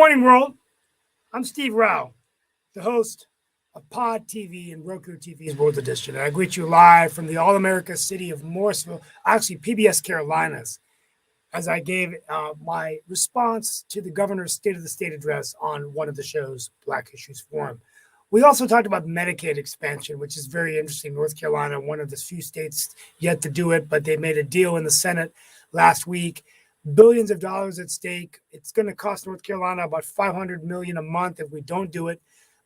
morning, world. I'm Steve Rao, the host of Pod TV and Roku TV's World Edition. And I greet you live from the All America city of Morrisville, actually PBS Carolinas, as I gave my response to the governor's State of the State address on one of the show's Black Issues Forum. We also talked about Medicaid expansion, which is very interesting. North Carolina, one of the few states yet to do it, but they made a deal in the Senate last week. Billions of dollars at stake. It's going to cost North Carolina about $500 million a month if we don't do it.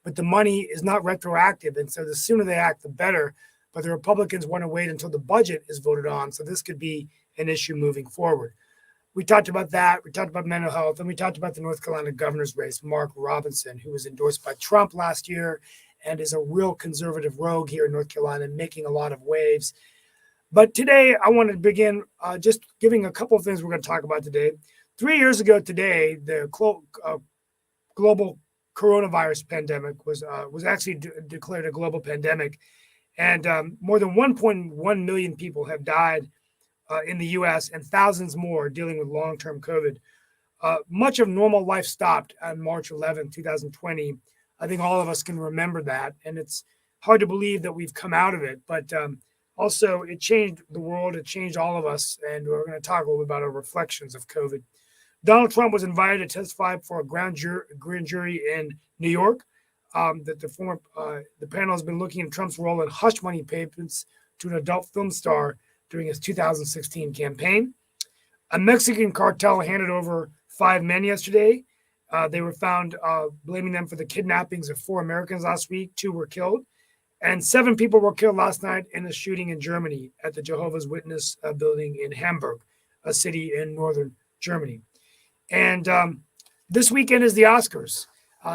But the money is not retroactive, and so the sooner they act, the better. But the Republicans want to wait until the budget is voted on, so this could be an issue moving forward. We talked about that. We talked about mental health, and we talked about the North Carolina governor's race, Mark Robinson, who was endorsed by Trump last year and is a real conservative rogue here in North Carolina, making a lot of waves. But today, I want to begin just giving a couple of things we're going to talk about today. 3 years ago today, the global coronavirus pandemic was actually declared a global pandemic, and more than 1.1 million people have died in the U.S. and thousands more dealing with long-term COVID. Much of normal life stopped on March 11, 2020. I think all of us can remember that, and it's hard to believe that we've come out of it, but also, it changed the world. It changed all of us. And we're going to talk a little bit about our reflections of COVID. Donald Trump was invited to testify for a grand jury in New York. The panel has been looking at Trump's role in hush money payments to an adult film star during his 2016 campaign. A Mexican cartel handed over 5 men yesterday. They were found blaming them for the kidnappings of 4 Americans last week. 2 were killed. And 7 people were killed last night in a shooting in Germany at the Jehovah's Witness building in Hamburg, a city in northern Germany. And this weekend is the Oscars,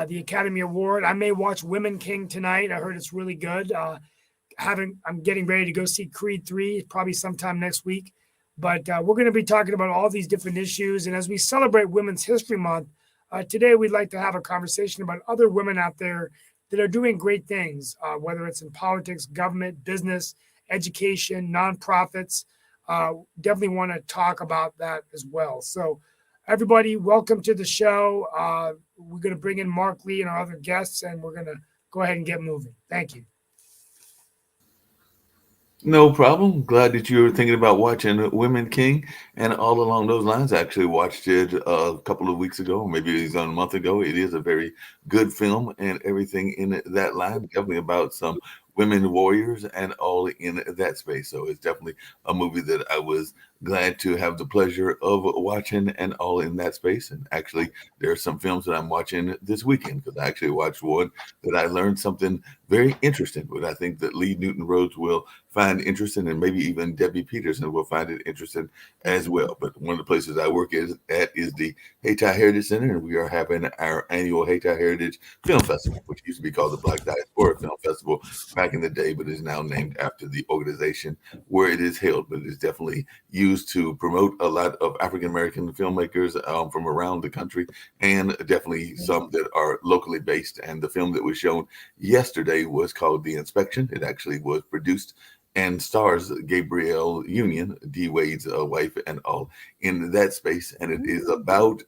the Academy Award. I may watch Women King tonight. I heard it's really good. I'm getting ready to go see Creed 3, probably sometime next week. But we're going to be talking about all these different issues. And as we celebrate Women's History Month, today we'd like to have a conversation about other women out there that are doing great things, whether it's in politics, government, business, education, nonprofits. Definitely want to talk about that as well. So everybody, welcome to the show. We're going to bring in Mark Lee and our other guests, and we're going to go ahead and get moving. Thank you. No problem. Glad that you were thinking about watching Women King. And all along those lines, I actually watched it a couple of weeks ago, maybe it was a month ago. It is a very good film and everything in that line, definitely about some women warriors and all in that space. So it's definitely a movie that I was glad to have the pleasure of watching and all in that space. And actually, there are some films that I'm watching this weekend because I actually watched one that I learned something very interesting, but I think that Lee Newton Rhodes will find interesting, and maybe even Debbie Peterson will find it interesting as well. But one of the places I work at is the Hayti Heritage Center, and we are having our annual Hayti Heritage Film Festival, which used to be called the Black Diaspora Film Festival back in the day, but is now named after the organization where it is held. But it is definitely used to promote a lot of African American filmmakers from around the country, and definitely some that are locally based. And the film that was shown yesterday was called The Inspection. It actually was produced and stars Gabrielle Union, D. Wade's wife, and all in that space. And it is about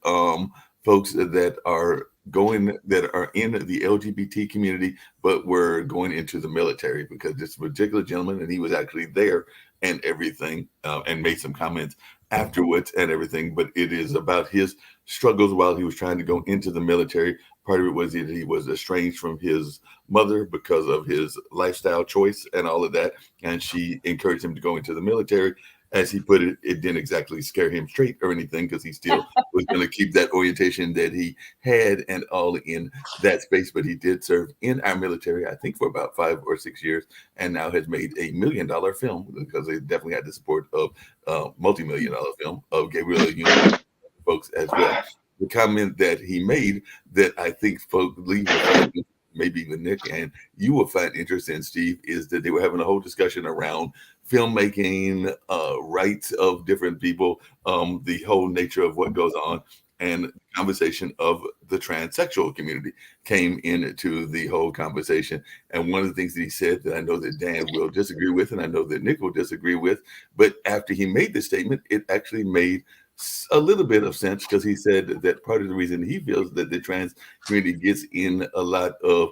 folks that are in the LGBT community, but were going into the military, because this particular gentleman, and he was actually there and everything, and made some comments afterwards and everything. But it is about his struggles while he was trying to go into the military. Part of it was that he was estranged from his mother because of his lifestyle choice and all of that. And she encouraged him to go into the military. As he put it, it didn't exactly scare him straight or anything, because he still was going to keep that orientation that he had and all in that space. But he did serve in our military, I think, for about 5 or 6 years, and now has made $1 million film, because they definitely had the support of multi-million-dollar film of Gabriel Union folks as well. The comment that he made that I think folks leave, maybe even Nick and you will find interesting, Steve, is that they were having a whole discussion around filmmaking, rights of different people, the whole nature of what goes on, and the conversation of the transsexual community came into the whole conversation. And one of the things that he said that I know that Dan will disagree with, and I know that Nick will disagree with, but after he made this statement, it actually made a little bit of sense because he said that part of the reason he feels that the trans community gets in a lot of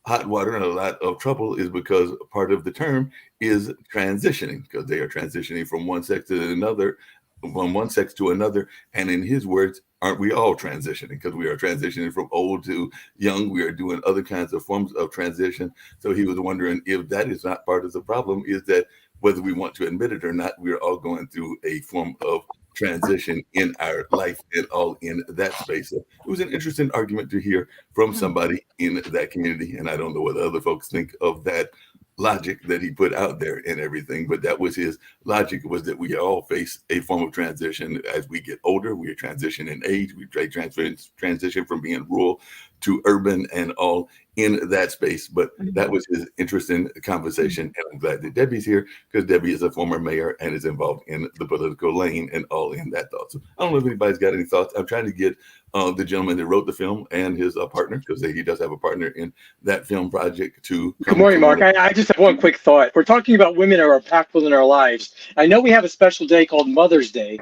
hot water and a lot of trouble is because part of the term is transitioning, because they are transitioning from one sex to another, from one sex to another. And in his words, aren't we all transitioning? Because we are transitioning from old to young. We are doing other kinds of forms of transition. So he was wondering if that is not part of the problem, is that whether we want to admit it or not, we're all going through a form of transition in our life and all in that space. So it was an interesting argument to hear from somebody in that community. And I don't know what other folks think of that logic that he put out there and everything, but that was his logic, was that we all face a form of transition as we get older. We transition in age, we transition from being rural to urban and all in that space. But that was his interesting conversation. And I'm glad that Debbie's here, because Debbie is a former mayor and is involved in the political lane and all in that thought. So I don't know if anybody's got any thoughts. I'm trying to get the gentleman that wrote the film and his partner, because he does have a partner in that film project to Good morning, Mark. I just have one quick thought. We're talking about women who are impactful in our lives. I know we have a special day called Mother's Day,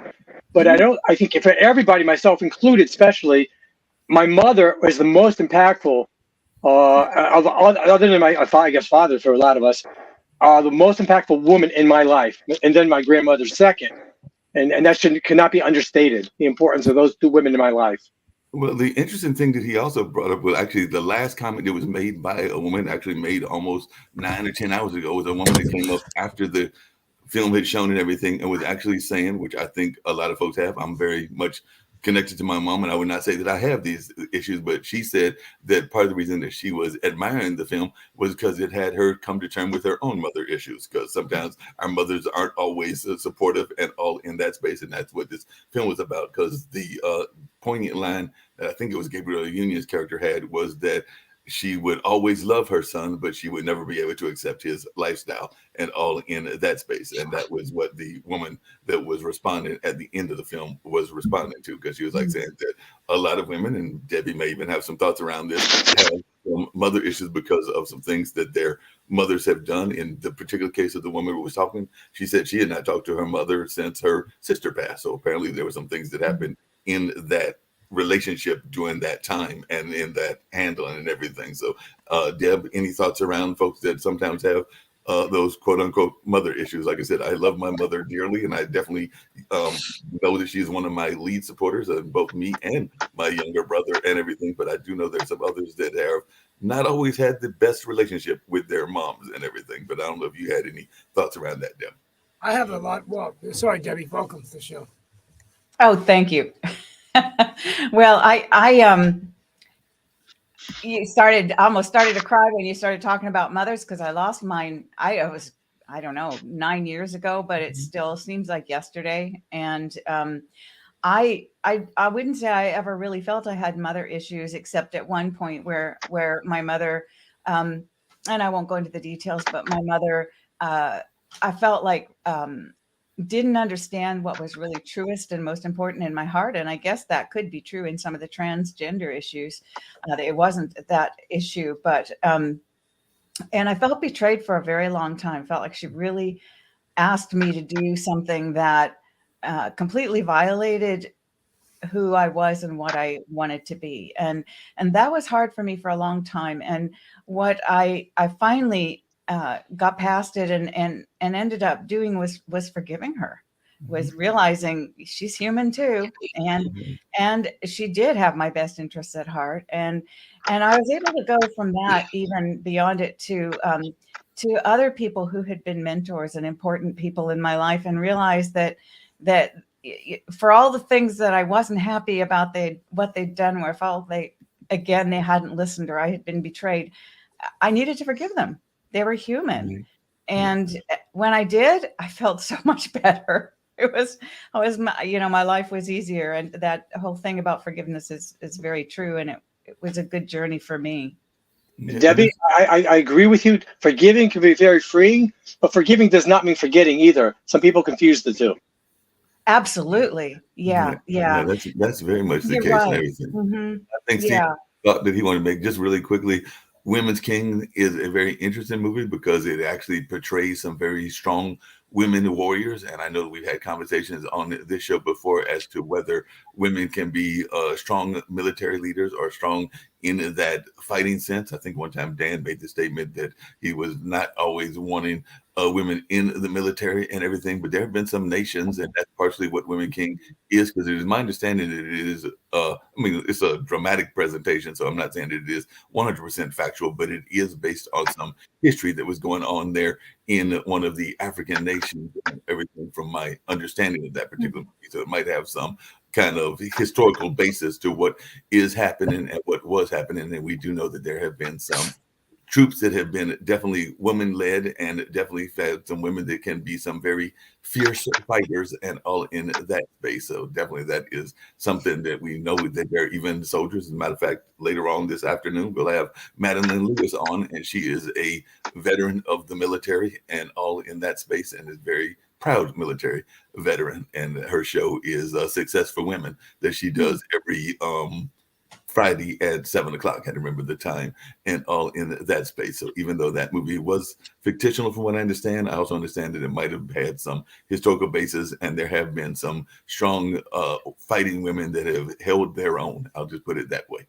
but I think for everybody, myself included, especially, my mother was the most impactful, other than my, I guess, father for a lot of us, the most impactful woman in my life, and then my grandmother second. And that cannot be understated, the importance of those two women in my life. Well, the interesting thing that he also brought up was actually the last comment that was made by a woman, actually made almost 9 or 10 hours ago, was a woman that came up after the film had shown and everything, and was actually saying, which I think a lot of folks have, I'm very much connected to my mom, and I would not say that I have these issues, but she said that part of the reason that she was admiring the film was because it had her come to terms with her own mother issues, because sometimes our mothers aren't always supportive and all in that space, and that's what this film was about. Because the poignant line that I think it was Gabrielle Union's character had was that she would always love her son, but she would never be able to accept his lifestyle and all in that space. And that was what the woman that was responding at the end of the film was responding to, because she was like saying that a lot of women, and Debbie may even have some thoughts around this, have some mother issues because of some things that their mothers have done. In the particular case of the woman who was talking, she said she had not talked to her mother since her sister passed. So apparently there were some things that happened in that relationship during that time and in that handling and everything. So Deb, any thoughts around folks that sometimes have those quote unquote mother issues? Like I said, I love my mother dearly, and I definitely know that she's one of my lead supporters of both me and my younger brother and everything. But I do know there's some others that have not always had the best relationship with their moms and everything. But I don't know if you had any thoughts around that, Deb. I have a lot. Well, sorry, Debbie. Welcome to the show. Oh, thank you. Well, you almost started to cry when you started talking about mothers, because I lost mine. I don't know, 9 years ago, but it still seems like yesterday. And I wouldn't say I ever really felt I had mother issues, except at one point where my mother, and I won't go into the details, but my mother, I felt like didn't understand what was really truest and most important in my heart. And I guess that could be true in some of the transgender issues. It wasn't that issue, but, and I felt betrayed for a very long time. Felt like she really asked me to do something that completely violated who I was and what I wanted to be. And that was hard for me for a long time. And what I finally got past it and ended up doing was forgiving her, was realizing she's human too, and she did have my best interests at heart, and I was able to go from that even beyond it to other people who had been mentors and important people in my life, and realize that for all the things that I wasn't happy about what they'd done, where I felt they hadn't listened, or I had been betrayed, I needed to forgive them. They were human. And when I did, I felt so much better. My life was easier. And that whole thing about forgiveness is very true. And it was a good journey for me. Debbie, I agree with you. Forgiving can be very freeing, but forgiving does not mean forgetting either. Some people confuse the two. Absolutely. Yeah. That's very much the You're case right. and everything. Mm-hmm. I think Steve thought that he wanted to make just really quickly. Women's King is a very interesting movie because it actually portrays some very strong women warriors. And I know we've had conversations on this show before as to whether women can be strong military leaders or strong in that fighting sense. I think one time Dan made the statement that he was not always wanting women in the military and everything, but there have been some nations, and that's partially what Women King is, because it is my understanding that it is, I mean, it's a dramatic presentation, so I'm not saying that it is 100% factual, but it is based on some history that was going on there in one of the African nations, and everything from my understanding of that particular movie. So it might have some kind of historical basis to what is happening and what was happening. And we do know that there have been some troops that have been definitely women-led, and definitely had some women that can be some very fierce fighters and all in that space. So definitely that is something that we know that there are even soldiers. As a matter of fact, later on this afternoon, we'll have Madeline Lewis on, and she is a veteran of the military and all in that space, and is very proud military veteran. And her show is Success for Women that she does every Friday at 7:00. I can't remember the time, and all in that space. So even though that movie was fictional, from what I understand, I also understand that it might have had some historical basis, and there have been some strong fighting women that have held their own. I'll just put it that way.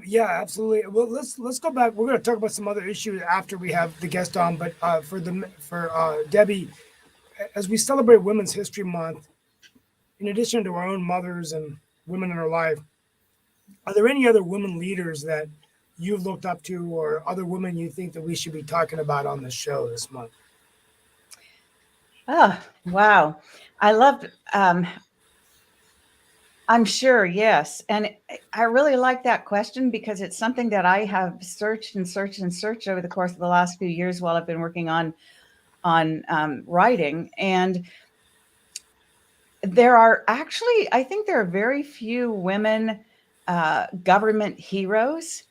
Yeah, absolutely. Well, let's go back. We're going to talk about some other issues after we have the guest on. But for Debbie, as we celebrate Women's History Month, in addition to our own mothers and women in our life, are there any other women leaders that you've looked up to, or other women you think that we should be talking about on the show this month? Oh, wow. I loved, I'm sure, yes. And I really like that question, because it's something that I have searched and searched and searched over the course of the last few years while I've been working on writing. And there are actually, I think there are very few women government heroes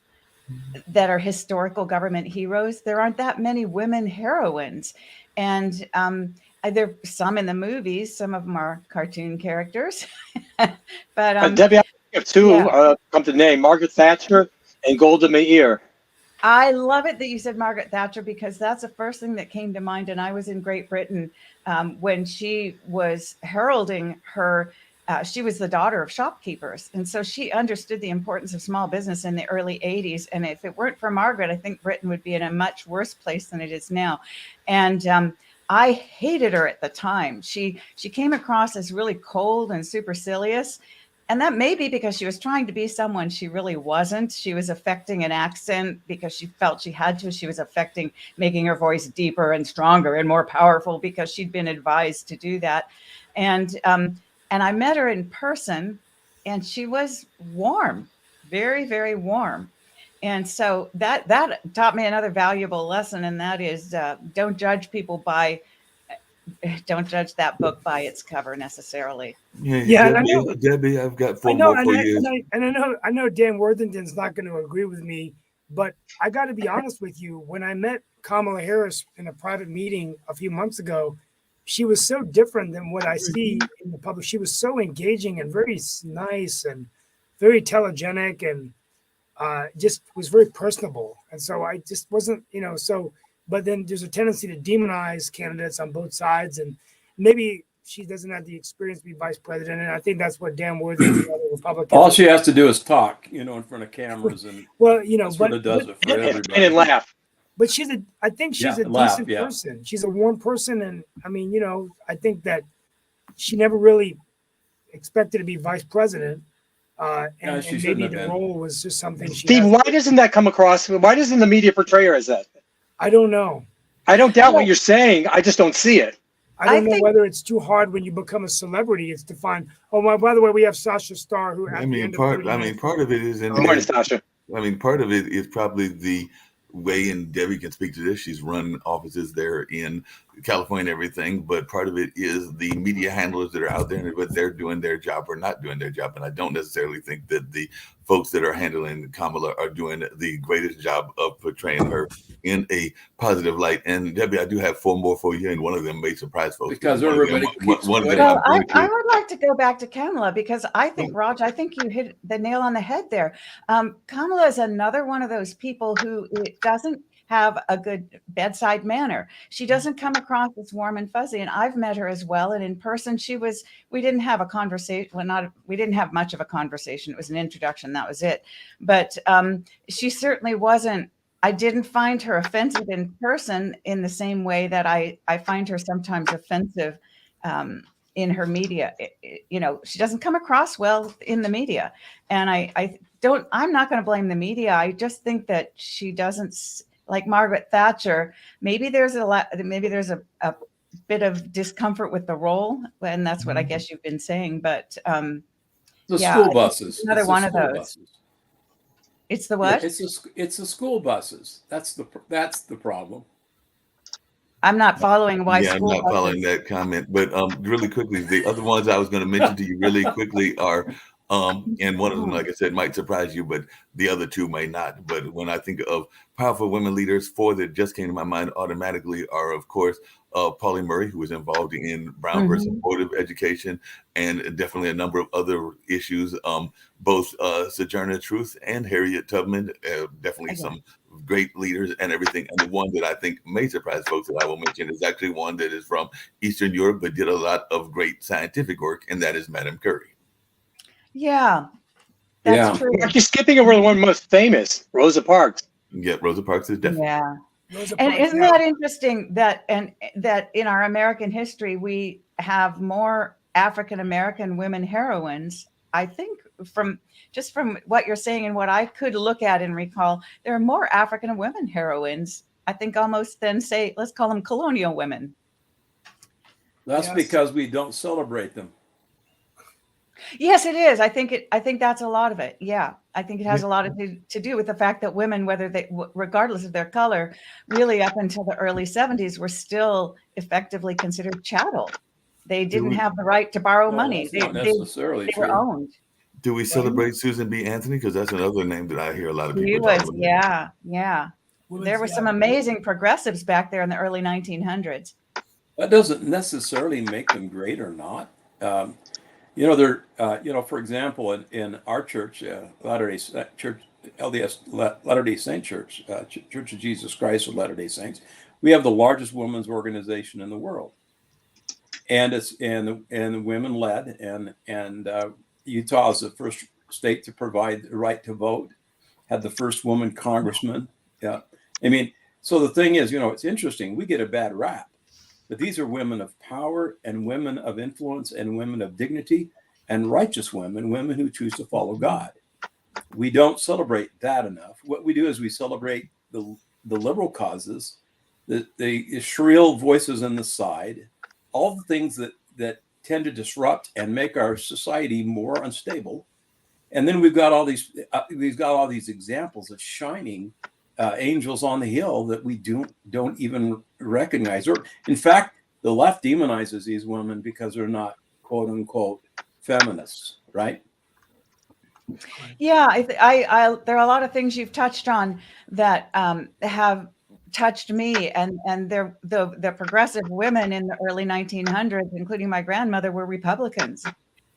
that are historical government heroes. There aren't that many women heroines. And there are some in the movies. Some of them are cartoon characters. But Debbie, I have two come to name: Margaret Thatcher and Golda Meir. I love it that you said Margaret Thatcher, because that's the first thing that came to mind. And I was in Great Britain when she was heralding her. She was the daughter of shopkeepers. And so she understood the importance of small business in the early 80s. And if it weren't for Margaret, I think Britain would be in a much worse place than it is now. And I hated her at the time. She came across as really cold and supercilious. And that may be because she was trying to be someone she really wasn't. She was affecting an accent because she felt she had to. She was affecting making her voice deeper and stronger and more powerful because she'd been advised to do that. And I met her in person, and she was warm, very, very warm. And so that taught me another valuable lesson, and that is don't judge that book by its cover necessarily. Yeah, Debbie, I've got four more for you. I know Dan Worthington's not going to agree with me, but I got to be honest with you. When I met Kamala Harris in a private meeting a few months ago, she was so different than what I see in the public. She was so engaging and very nice and very telegenic, and just was very personable. And so I just wasn't, but then there's a tendency to demonize candidates on both sides, and maybe she doesn't have the experience to be vice president. And I think that's what Dan Worthington, the Republican. All she has to do is talk, in front of cameras, and that's what it does it for everybody. And laugh. But I think she's a decent person. She's a warm person. And I mean, I think that she never really expected to be vice president. And maybe the role was just something she. Steve, why doesn't that come across? Why doesn't the media portray her as that? I don't know. I don't doubt what you're saying. I just don't see it. I don't know whether it's too hard when you become a celebrity. It's to find. By the way, we have Sasha Starr, who part of it is Good morning, Sasha. Part of it is probably the way, and Debbie can speak to this. She's run offices there in California and everything, but part of it is the media handlers that are out there, but they're doing their job or not doing their job. And I don't necessarily think that the folks that are handling Kamala are doing the greatest job of portraying her in a positive light. And Debbie, I do have 4 more for you, and one of them may surprise folks. Because everybody keeps one of them well, I would like to go back to Kamala, because I think, Raj, I think you hit the nail on the head there. Kamala is another one of those people who doesn't have a good bedside manner. She doesn't come across as warm and fuzzy. And I've met her as well. And in person, we didn't have a conversation. Well, we didn't have much of a conversation. It was an introduction. That was it. But she certainly wasn't, I didn't find her offensive in person in the same way that I find her sometimes offensive in her media. She doesn't come across well in the media. And I'm not going to blame the media. I just think that she doesn't, like Margaret Thatcher, maybe there's a bit of discomfort with the role, and that's what I guess you've been saying. But school buses, another one of those. Buses. It's the what? Yeah, it's the school buses. That's the problem. I'm not following why. Yeah, I'm not following that comment. But really quickly, the other ones I was going to mention to you really quickly are. And one of them, like I said, might surprise you, but the other 2 may not. But when I think of powerful women leaders, 4 that just came to my mind automatically are, of course, Pauli Murray, who was involved in Brown versus Board of Education, and definitely a number of other issues. Both Sojourner Truth and Harriet Tubman, definitely some great leaders and everything. And the one that I think may surprise folks that I will mention is actually one that is from Eastern Europe, but did a lot of great scientific work, and that is Madame Curie. Yeah, that's true. You're skipping over the one most famous, Rosa Parks. Yeah, Rosa Parks is definitely. Yeah. And isn't that interesting that in our American history, we have more African-American women heroines? I think from what you're saying and what I could look at and recall, there are more African women heroines, I think, almost than, say, let's call them colonial women. That's because we don't celebrate them. Yes, it is. I think that's a lot of it. Yeah. I think it has a lot to do with the fact that women, regardless of their color, really up until the early 70s, were still effectively considered chattel. They didn't have the right to borrow money. They were owned. Do we celebrate Susan B. Anthony? Because that's another name that I hear a lot of people talk about. Yeah. There were some amazing progressives back there in the early 1900s. That doesn't necessarily make them great or not. For example, in our church, Latter-day Church, LDS Latter-day Saint Church, Church of Jesus Christ of Latter-day Saints, we have the largest women's organization in the world, and it's and women led, and Utah is the first state to provide the right to vote, had the first woman congressman. Yeah, I mean, so the thing is, it's interesting. We get a bad rap. But these are women of power and women of influence and women of dignity and righteous women who choose to follow God. We don't celebrate that enough. What we do is we celebrate the liberal causes, the shrill voices in the side, all the things that tend to disrupt and make our society more unstable. And then we've got all these examples of shining angels on the hill that we don't even recognize. Or in fact, the left demonizes these women because they're not quote unquote feminists, right? Yeah, I there are a lot of things you've touched on that have touched me, and the progressive women in the early 1900s, including my grandmother, were Republicans.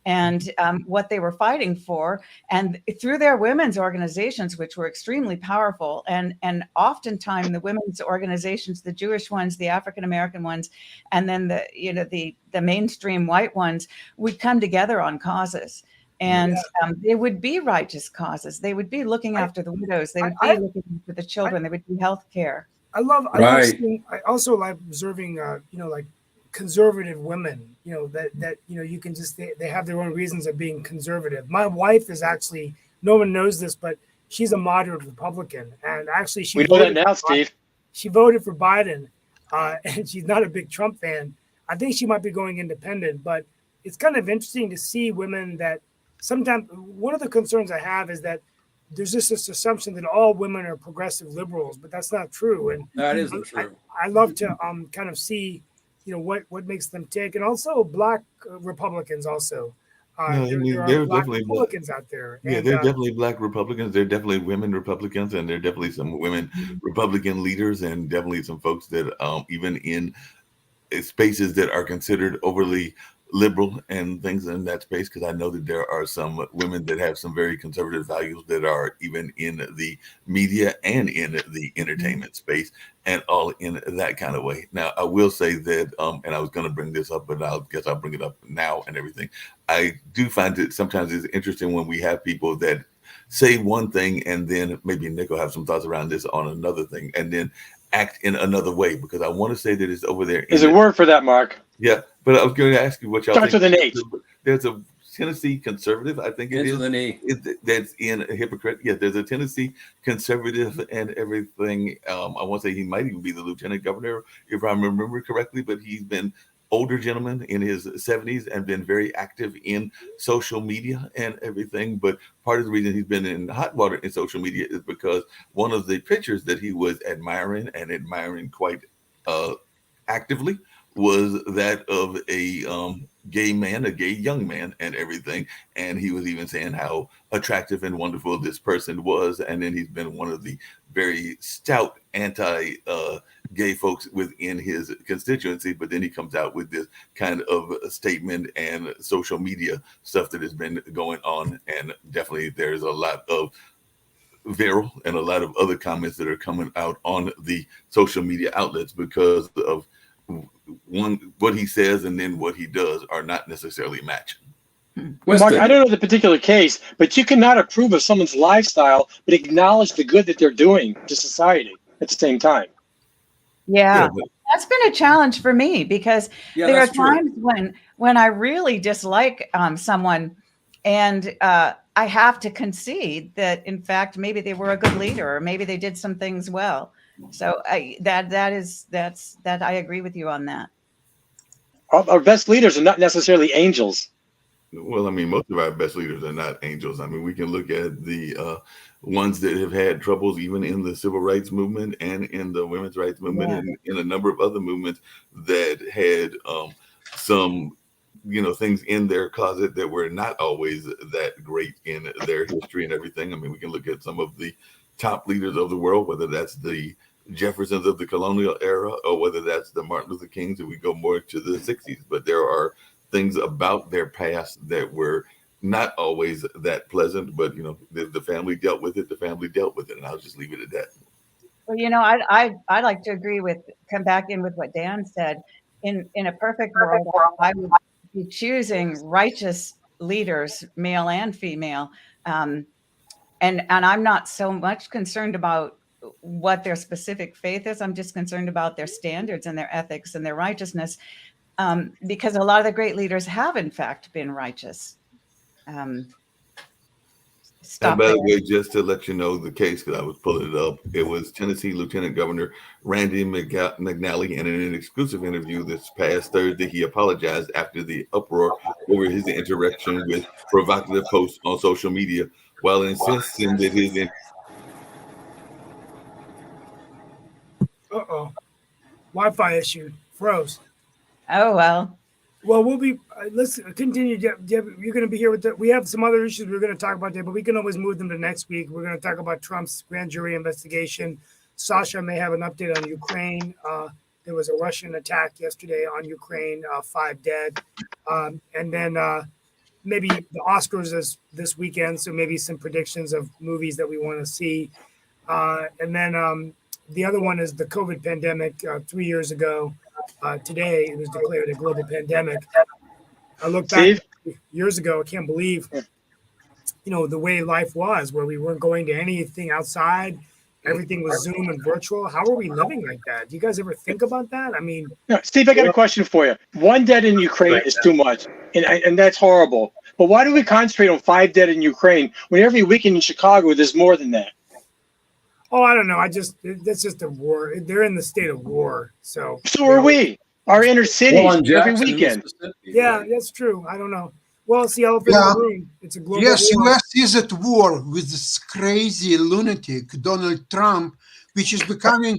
And what they were fighting for, and through their women's organizations, which were extremely powerful, and oftentimes the women's organizations, the Jewish ones, the African American ones, and then the mainstream white ones, would come together on causes, and they would be righteous causes. They would be looking after the widows. They would be looking after the children. They would do health care. I also like observing, like conservative women, that you can just, they have their own reasons of being conservative. My wife is actually, no one knows this, but she's a moderate Republican, and actually we know that now, Steve. She voted for Biden, and she's not a big Trump fan. I think she might be going independent, but it's kind of interesting to see women that sometimes, one of the concerns I have is that there's just this assumption that all women are progressive liberals, but that's not true. And that isn't true. I love to kind of see what makes them tick, and also Black Republicans also. No, I There, mean, there are there are Black definitely Republicans out there, yeah, and there are definitely Black Republicans. There are definitely women Republicans, and there are definitely some women Republican leaders, and definitely some folks that even in spaces that are considered overly liberal and things in that space, because I know that there are some women that have some very conservative values that are even in the media and in the entertainment space and all in that kind of way. Now, I will say that, and I was going to bring this up, but I guess I'll bring it up now and everything. I do find that sometimes it's interesting when we have people that say one thing and then maybe Nick will have some thoughts around this on another thing and then act in another way, because I want to say that it's over there. There's a word for that, Mark. Yeah, but I was going to ask you what y'all Starts think. with an H. There's a Tennessee conservative, I think it Ends is. with an E. That's in a hypocrite. Yeah, there's a Tennessee conservative and everything. I want to say he might even be the lieutenant governor, if I remember correctly, but he's been older gentleman in his 70s and been very active in social media and everything. But part of the reason he's been in hot water in social media is because one of the pictures that he was admiring quite actively was that of a gay man, a gay young man and everything. And he was even saying how attractive and wonderful this person was. And then he's been one of the very stout anti-gay folks within his constituency. But then he comes out with this kind of statement and social media stuff that has been going on. And definitely there's a lot of viral and a lot of other comments that are coming out on the social media outlets because of what he says and then what he does are not necessarily matching. Mark, I don't know the particular case, but you cannot approve of someone's lifestyle, but acknowledge the good that they're doing to society at the same time. Yeah, that's been a challenge for me because there are times when I really dislike someone, and I have to concede that in fact maybe they were a good leader or maybe they did some things well. So I agree with you on that. Our best leaders are not necessarily angels. Well, I mean, most of our best leaders are not angels. I mean, we can look at the ones that have had troubles even in the civil rights movement and in the women's rights movement and in a number of other movements that had some, things in their closet that were not always that great in their history and everything. I mean, we can look at some of the top leaders of the world, whether that's the Jeffersons of the colonial era or whether that's the Martin Luther Kings, and we go more to the 60s. But there are things about their past that were not always that pleasant, but the family dealt with it. The family dealt with it, and I'll just leave it at that. Well, I like to agree come back in with what Dan said. In a perfect world, I would be choosing righteous leaders, male and female, and I'm not so much concerned about what their specific faith is. I'm just concerned about their standards and their ethics and their righteousness. Because a lot of the great leaders have, in fact, been righteous. And by the way, just to let you know the case, because I was pulling it up, it was Tennessee Lieutenant Governor Randy McNally, and in an exclusive interview this past Thursday, he apologized after the uproar over his interaction with provocative posts on social media, while insisting that his Wi-Fi issue froze. Oh, well. Well, we'll be, let's continue. Deb, you're going to be here with we have some other issues we're going to talk about there, but we can always move them to next week. We're going to talk about Trump's grand jury investigation. Sasha may have an update on Ukraine. There was a Russian attack yesterday on Ukraine, 5 dead. And then maybe the Oscars is this weekend, so maybe some predictions of movies that we want to see. And then the other one is the COVID pandemic 3 years ago. Today, it was declared a global pandemic. I look back years ago, I can't believe, the way life was, where we weren't going to anything outside. Everything was Zoom and virtual. How are we living like that? Do you guys ever think about that? I mean, Steve, I got a question for you. 1 dead in Ukraine is too much, and that's horrible. But why do we concentrate on 5 dead in Ukraine when every weekend in Chicago there's more than that? Oh, I don't know. That's just a war. They're in the state of war. So are we. Our inner cities every weekend. Yeah, that's true. I don't know. Well, it's the elephant in the room. It's a global war. US is at war with this crazy lunatic, Donald Trump, which is becoming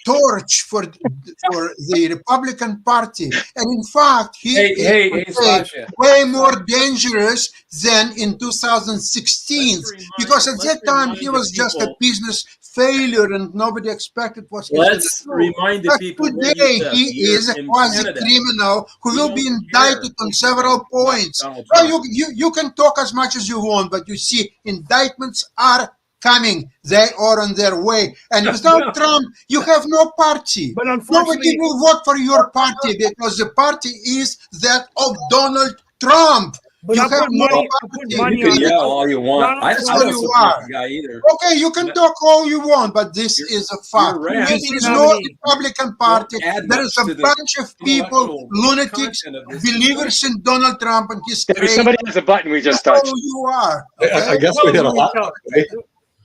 torch for the Republican Party. And in fact, he Hey, is Sasha. way more dangerous than in 2016, because at that time he was just a business failure and nobody expected what he was going to Let's do. remind the But people where today you live. he You're is a in quasi Canada. criminal who We will be don't indicted care on several about points. Donald Well, Trump. you can talk as much as you want, but you see, indictments are coming. They are on their way. And without Trump, you have no party. But Nobody unfortunately, will vote for your party because the party is that of Donald Trump. but You I'll have put no money. I'll put party. money You can on yell it. all you want. Donald I Trump- don't You support are. the guy either. Okay, you can talk all you want, but this is a fact. You're right. There He will be is the no nominee. Republican Party. Don't add There much is a to the bunch of people, intellectual lunatics, content of this believers in Donald Trump and his Debbie, crazy. somebody has a button we just That's touched. all you are. I Okay? guess we hit a lot.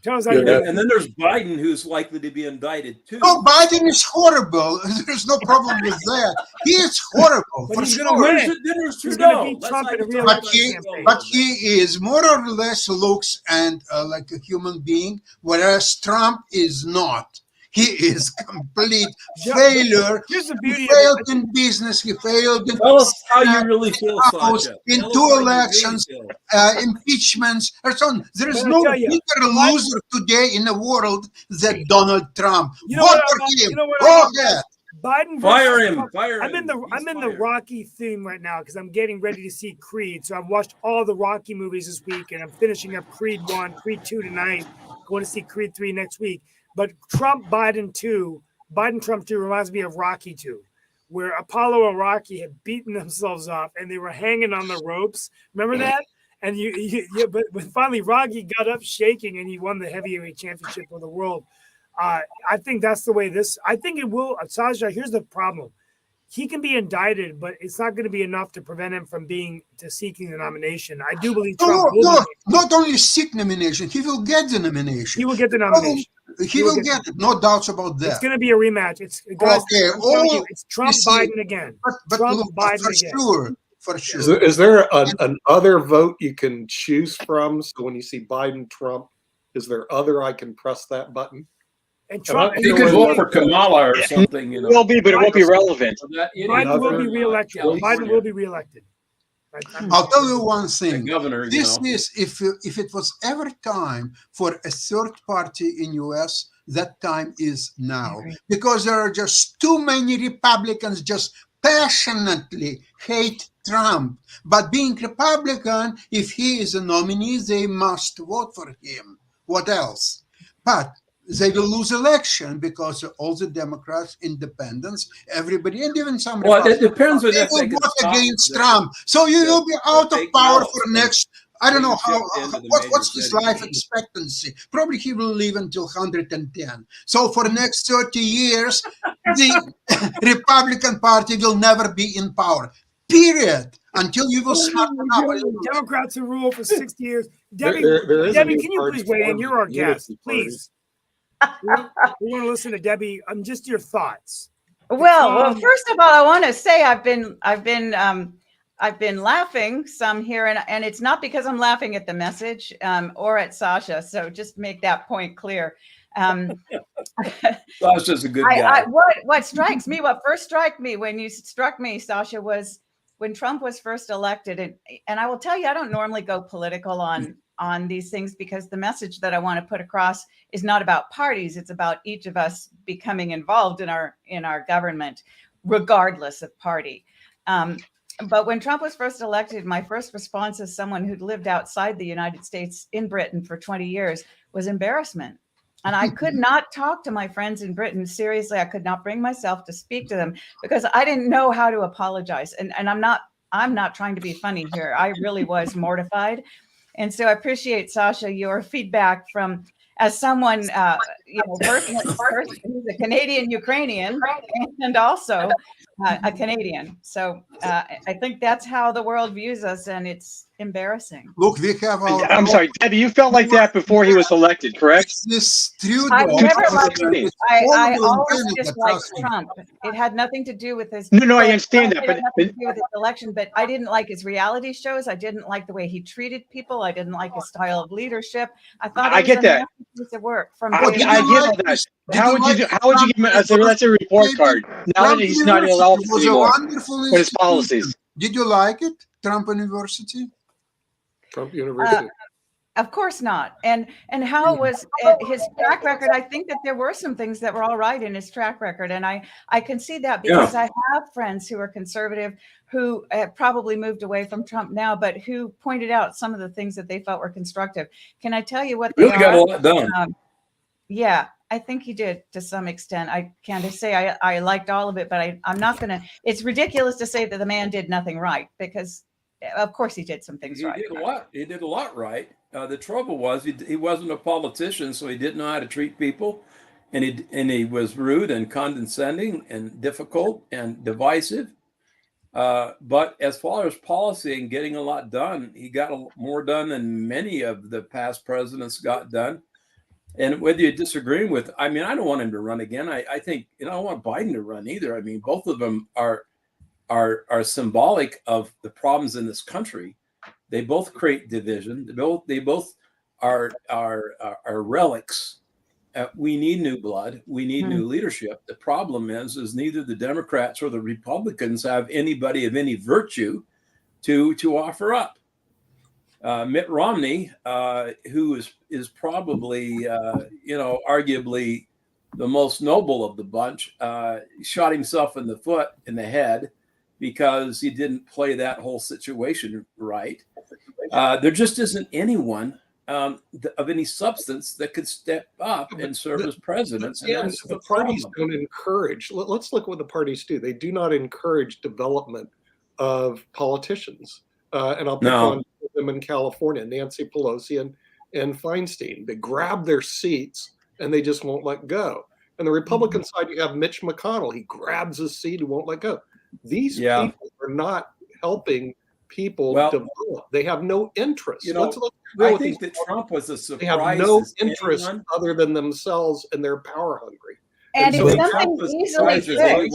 Tell us how you Yeah. do it. And then there's Biden, who's likely to be indicted too. No, Biden is horrible. There's no problem with that. He is horrible But for he's sure. gonna win. Then there's He's gonna Trudeau. beat Let's Trump not in a even real talk But about he, Trudeau. but he is more or less looks and like a human being, whereas Trump is not. He is complete Yeah, failure. Here's the He beauty of failed it. in business. He failed in Tell us how you really feel, House, Sasha. in Tell us two how you really elections, feel. impeachments, and so on. There is But I'll no tell you, bigger Biden- loser today in the world than Donald Trump. You know Vote what I for want- him. you know what I Go want? ahead. Biden Fire versus him. Trump. Fire him. I'm in the He's fired. Rocky theme right now because I'm getting ready to see Creed. So I've watched all the Rocky movies this week, and I'm finishing up Creed 1, Creed 2 tonight. Going to see Creed 3 next week. But Biden 2 reminds me of Rocky 2, where Apollo and Rocky had beaten themselves up and they were hanging on the ropes. Remember that? And but when finally Rocky got up shaking and he won the heavyweight championship of the world. I think that's the way I think it will. Sasha, here's the problem. He can be indicted, but it's not going to be enough to prevent him from seeking the nomination. I do believe Trump will. No, not only seek nomination, he will get the nomination. He will get the nomination. He will get it, no doubts about It's that. going to be a rematch. It's guys, Okay, I'm telling oh, you, it's Trump you see, Biden again. But Trump look, Biden for again. sure, for sure. Is there an other vote you can choose from? So when you see Biden, Trump, is there other I can press that button? And Trump. You could vote for Kamala or something. You It will know. be, but it won't be relevant. Biden will be reelected. Biden California. will be reelected. I'll tell you one thing. Governor, you This know. is if it was ever time for a third party in US, that time is now, because there are just too many Republicans just passionately hate Trump. But being Republican, if he is a nominee, they must vote for him. What else? But they will lose election because all the Democrats, independents, everybody, and even some Well, it Republicans, depends on they if will they can vote stop against the- Trump. So you will be out of fake power ballots for from next. I don't know being how. shipped into the What's major his cities. life expectancy? Probably he will live until 110. So for the next 30 years, the Republican Party will never be in power. Period. Until you will start. Democrats who rule for 60 years. There Debbie, is a Debbie, new can you party please weigh in? formed, You're our the guest. Unity Party. Please. We want to listen to Debbie. Just your thoughts. Well, first of all, I want to say I've been laughing some here, and it's not because I'm laughing at the message or at Sasha. So just make that point clear. Sasha's a good guy. What strikes me, what first struck me when you struck me, Sasha, was when Trump was first elected, and I will tell you, I don't normally go political on these things because the message that I want to put across is not about parties. It's about each of us becoming involved in our government, regardless of party. But when Trump was first elected, my first response as someone who'd lived outside the United States in Britain for 20 years was embarrassment. And I could not talk to my friends in Britain. Seriously, I could not bring myself to speak to them because I didn't know how to apologize. And I'm not trying to be funny here. I really was mortified. And so I appreciate, Sasha, your feedback from as someone, person who's a Canadian Ukrainian and also a Canadian. So I think that's how the world views us, and it's embarrassing. Look, we have our. I'm sorry, Debbie, you felt like that before he was elected, correct? This Trudeau. I never liked him. I Horrible always candidate, disliked trust me. Trump. It had nothing to do with his. No, I understand that, It but had nothing to do with his election. But I didn't like his reality shows. I didn't like the way he treated people. I didn't like his style of leadership. I thought I it was get a that. nasty piece of work from I day Did I I you get like all that. this? Did How would you like do? the How would you Trump give him? So let's say report Maybe card. Now Trump that he's not in University office was a anymore wonderful with his institution. policies. Did you like it, Trump University? Trump University. Of course not. And how was his track record? I think that there were some things that were all right in his track record, and I can see that because I have friends who are conservative who have probably moved away from Trump now, but who pointed out some of the things that they felt were constructive. Can I tell you what they Really got a lot done. Yeah, I think he did to some extent. I can't say I liked all of it, but I'm not going to. It's ridiculous to say that the man did nothing right, because of course he did some things right. He did a lot right. The trouble was he wasn't a politician, so he didn't know how to treat people, and he was rude and condescending and difficult and divisive. But as far as policy and getting a lot done, he got more done than many of the past presidents got done. And whether you disagree with, I mean, I don't want him to run again. I think, I don't want Biden to run either. I mean, both of them are symbolic of the problems in this country. They both create division. They both are relics. We need new blood. We need new leadership. The problem is neither the Democrats or the Republicans have anybody of any virtue to offer up. Mitt Romney, who is probably arguably the most noble of the bunch, shot himself in the head because he didn't play that whole situation right. There just isn't anyone of any substance that could step up and serve as presidents. And that's the parties don't encourage. Let's look at what the parties do. They do not encourage development of politicians. And I'll pick on them in California, Nancy Pelosi and Feinstein. They grab their seats and they just won't let go. And the Republican side, you have Mitch McConnell. He grabs his seat and won't let go. These people are not helping people develop. They have no interest. I think that Trump was a surprise. They have no interest other than themselves, and they're power hungry. And it's something easily fixed. I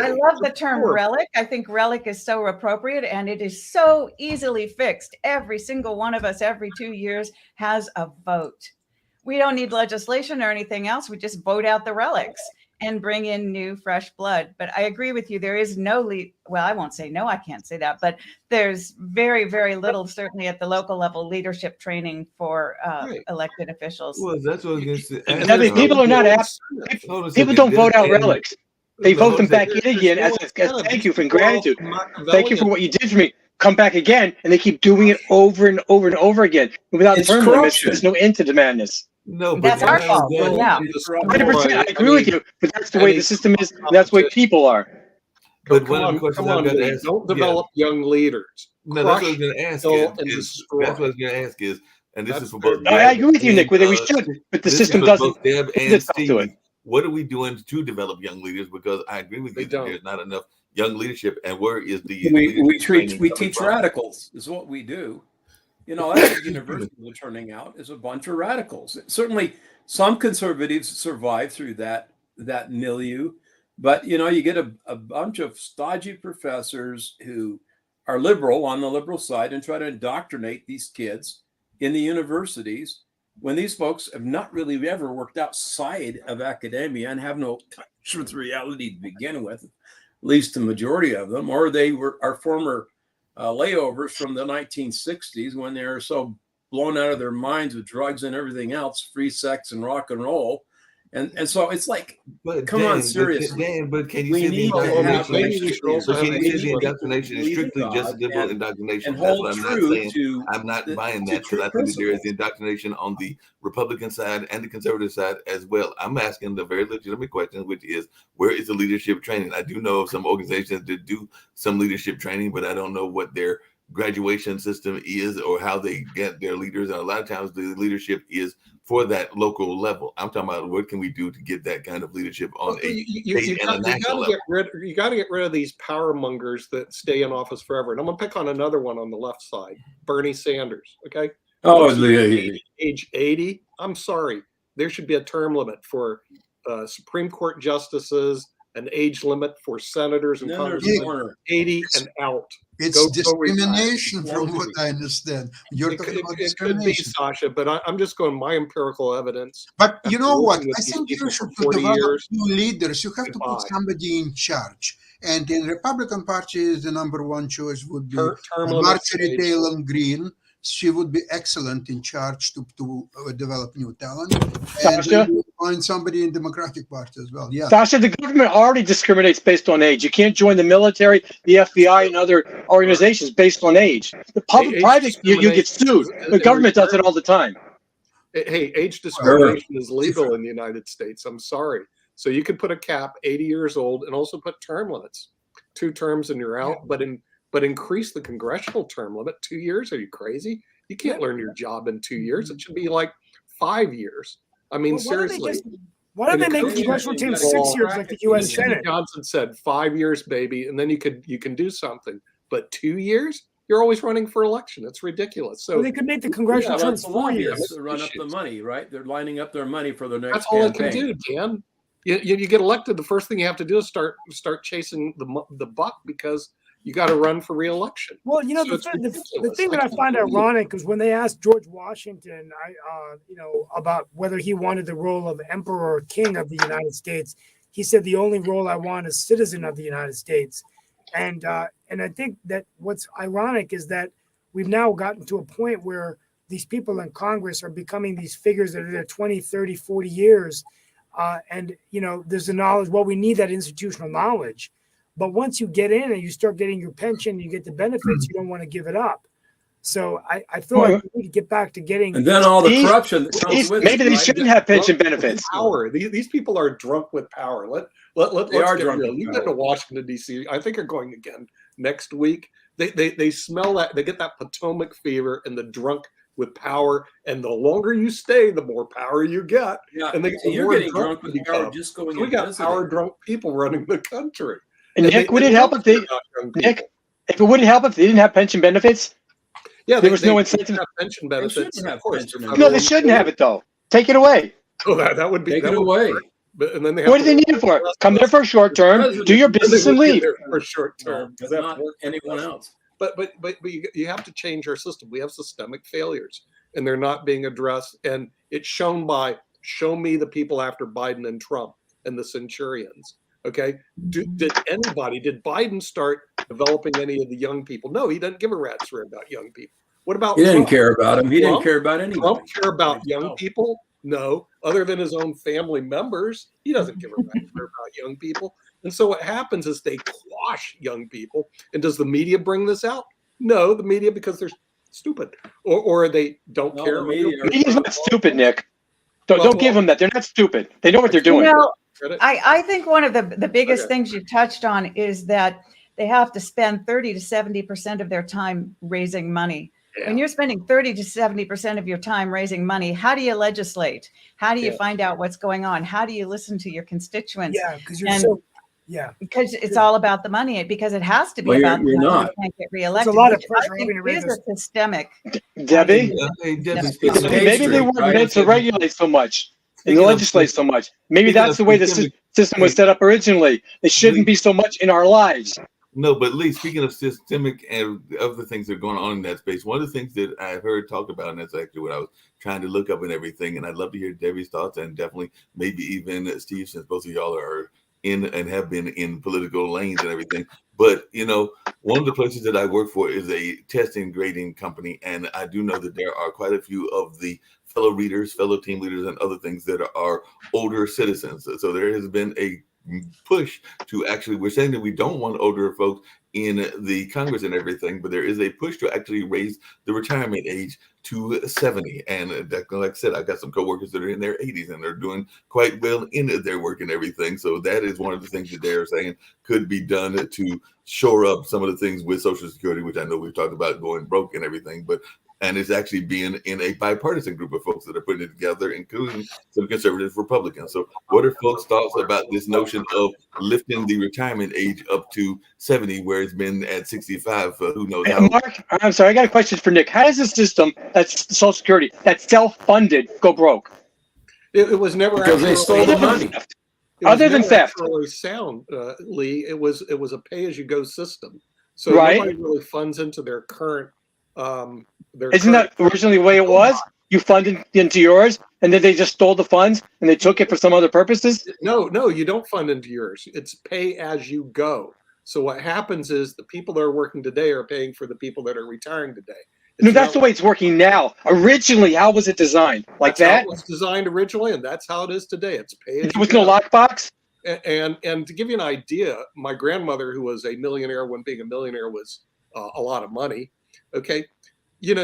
love the term relic. I think relic is so appropriate, and it is so easily fixed. Every single one of us every 2 years has a vote. We don't need legislation or anything else. We just vote out the relics and bring in new, fresh blood. But I agree with you. There is well, I won't say no, I can't say that, but there's very, very little, certainly at the local level, leadership training for elected officials. Well, that's what I was going to say. People are not asked. People don't vote out relics. They vote them back in again as thank you for gratitude. Thank you for what you did for me. Come back again, and they keep doing it over and over and over again. Without term limits, there's no end to the madness. No, but that's our fault. Yeah, 100%. I agree with you, but that's the way the system is. That's the way people are. But one of the questions I've got to ask, don't develop young leaders. No, that's what I was going to ask. That's what I was going to ask is, and this is for both. I agree with you, Nick. Whether we should, but the system doesn't. Deb and Steve, what are we doing to develop young leaders? Because I agree with you that there's not enough young leadership, and where is the we teach radicals is what we do. That's what universities are turning out is a bunch of radicals. Certainly, some conservatives survive through that milieu, but you get a bunch of stodgy professors who are liberal on the liberal side and try to indoctrinate these kids in the universities when these folks have not really ever worked outside of academia and have no touch with reality to begin with, at least the majority of them, or they are former layovers from the 1960s when they were so blown out of their minds with drugs and everything else, free sex and rock and roll. And so it's like, come on, seriously. But can you say the indoctrination is strictly just liberal indoctrination? That's what I'm not saying. I'm not buying that, because I think there is indoctrination on the Republican side and the conservative side as well. I'm asking the very legitimate question, which is, where is the leadership training? I do know of some organizations that do some leadership training, but I don't know what their graduation system is or how they get their leaders. And a lot of times the leadership is for that local level. I'm talking about what can we do to get that kind of leadership on you got to get rid of these power mongers that stay in office forever. And I'm gonna pick on another one on the left side, Bernie Sanders. Okay. Age 80. I'm sorry. There should be a term limit for Supreme Court justices, an age limit for senators and congressmen, 80 and out. It's Go retire. discrimination Go from what retire. I understand. You're It could, talking about it could be, discrimination. Sasha, but I'm just going my empirical evidence. But you know what? working with I these think people you for should, to 40 develop years, new leaders, you have to goodbye. put somebody in charge. And in Republican Party, the number one choice would be Term limits Marjorie age. Taylor Greene. She would be excellent in charge to develop new talent. And Sasha? we will find somebody in Democratic Party as well. Yeah. Sasha, the government already discriminates based on age. You can't join the military, the FBI, and other organizations based on age. The Age private, you get sued. discrimination The is government does it all the time. Hey, age discrimination is legal in the United States. I'm sorry. So you could put a cap, 80 years old, and also put term limits. 2 terms and you're out, but increase the congressional term limit. 2 years? Are you crazy? You can't learn your job in 2 years. It should be like 5 years. I mean, Well, seriously. why don't they And make it the could- congressional team Yeah, 6 years yeah. like the U.S. Jimmy Senate? Johnson said 5 years, baby, and then you can do something. But 2 years, you're always running for election. It's ridiculous. So Well, they could make the congressional Yeah, terms that's the 4 lobbyists years. that run up the money, right? They're lining up their money for their next that's all campaign. it can do, Dan. You get elected, the first thing you have to do is start chasing the buck because you got to run for re-election. Well, you know, So the, it's thing- the ridiculous. thing that I find ironic is when they asked George Washington, about whether he wanted the role of emperor or king of the United States, he said the only role I want is citizen of the United States. And I think that what's ironic is that we've now gotten to a point where these people in Congress are becoming these figures that are there 20, 30, 40 years. And, there's the knowledge. Well, we need that institutional knowledge. But once you get in and you start getting your pension, you get the benefits, you don't want to give it up. So I feel like we need to get back to getting. And then all the These- corruption that comes with Maybe it. they right? shouldn't have pension Drunk with benefits. Power. These people are drunk with power. Let's They are get drunk real. with You've been to power. Washington D.C. I think you're going again next week. They smell that. They get that Potomac fever and the drunk with power. And the longer you stay, the more power you get. Yeah, And they so you're more getting drunk drunk with you power become. just going So we and got visiting. power drunk people running the country. And Nick, would it help if they, Nick, if it wouldn't help if they didn't have pension benefits? Yeah, there was no they incentive- have pension benefits. shouldn't have of course. pension They're benefits. No, they shouldn't have it though. Take it away. Oh, that would be Take that it would be away. great. But and then they have What do to they need it for? Come there for a short term, do your business and leave. for a short term. No, because but they have not to work for anyone us. else. But you have to change our system. We have systemic failures, and they're not being addressed. And it's shown by show me the people after Biden and Trump and the centurions. Okay, did Biden start developing any of the young people? No, he doesn't give a rat's rear about young people. What about He didn't Trump? care about him. He didn't Trump? care about anyone. Trump care about young No. people? No, other than his own family members, he doesn't give a rat's rear about young people. And so what happens is they quash young people. And does the media bring this out? No, the media because they're stupid or they don't No, care. the media are- Media's not stupid, Nick. Don't Well, give them that. They're not stupid. They know what they're doing. I think one of the biggest Okay. things you've touched on is that they have to spend 30 to 70% of their time raising money. Yeah. When you're spending 30 to 70% of your time raising money, how do you legislate? How do you Yeah. find out what's going on? How do you listen to your constituents? Yeah, because you're And- so. Yeah, Because it's all about the money, because it has to be Well, you're- about the you're money. not. You can't get reelected. lot of which pressure I think having to raise is a systemic. Debbie, Hey, Debbie, Yeah. speaking of- State maybe they Street, weren't right? meant to regulate so much and Speaking of- legislate so much. Maybe speaking that's of the way the systemic- system was set up originally. It shouldn't be so much in our lives. No, but Lee, speaking of systemic and other things that are going on in that space, one of the things that I've heard talked about, and that's actually what I was trying to look up and everything, and I'd love to hear Debbie's thoughts, and definitely maybe even Steve, since both of y'all are in and have been in political lanes and everything. But, one of the places that I work for is a testing grading company, and I do know that there are quite a few of the fellow readers, fellow team leaders, and other things that are older citizens. So there has been a push to actually, we're saying that we don't want older folks in the Congress and everything, but there is a push to actually raise the retirement age to 70. And like I said, I've got some coworkers that are in their 80s and they're doing quite well in their work and everything. So that is one of the things that they're saying could be done to shore up some of the things with Social Security, which I know we've talked about going broke and everything, and it's actually being in a bipartisan group of folks that are putting it together, including some conservative Republicans. So what are folks' thoughts about this notion of lifting the retirement age up to 70, where it's been at 65 for who knows how? Mark, I'm sorry, I got a question for Nick. How does the system that's Social Security, that's self-funded, go broke? It was never Because they actually- stole the money. It was Other than never theft. actually sound, Lee. It was a pay-as-you-go system. So Right. nobody really funds into their current. Isn't that originally the way it was? You funded into yours, and then they just stole the funds and they took it for some other purposes. No, you don't fund into yours. It's pay as you go. So what happens is the people that are working today are paying for the people that are retiring today. No, that's the way it's working now. Originally, how was it designed? Like That's how that? it was designed originally, and that's how it is today. It's pay as There you was go. no lockbox. And to give you an idea, my grandmother, who was a millionaire when being a millionaire was a lot of money, okay,